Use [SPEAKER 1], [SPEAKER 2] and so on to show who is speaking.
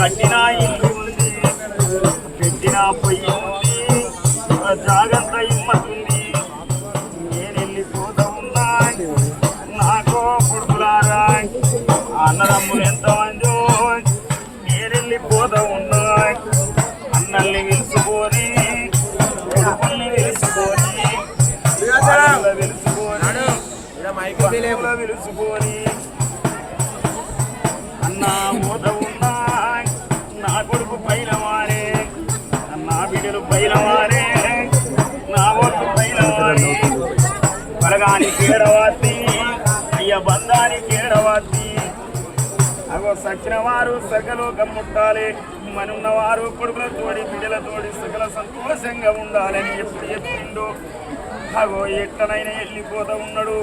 [SPEAKER 1] కట్టిన ఇల్లు ఉంది, పెట్టిన పొయ్యి ఉంది, జాగ్రత్త ఇమ్మతుంది. నేను వెళ్ళిపోతా ఉన్నా నాకో కొడుకులారా, అన్నదమ్ములు ఎంతమందో నేను వెళ్ళిపోతా ఉన్నా. అన్నల్ని పిలుచుకొని, కొడుకుల్ని పిలుచుకొని, పిలుచుకొని అన్నా పోత ఉన్నా. నా కొడుకు పైన వారే, నా బిడ్డలు పైన వారే, నా ఒళ్ళు పైన వారే. బలగానికి ఏడవాతి, అయ్య బంధానికి ఏడవాతి. అగో సచ్చిన వారు సకలోకం ముట్టాలి, మనున్నవారు కొడుకులతోడి బిడ్డలతోడి సకల సంతోషంగా ఉండాలని ఎప్పుడు చెప్పిండు. అగో ఎట్లనైనా వెళ్ళిపోతా ఉన్నాడు.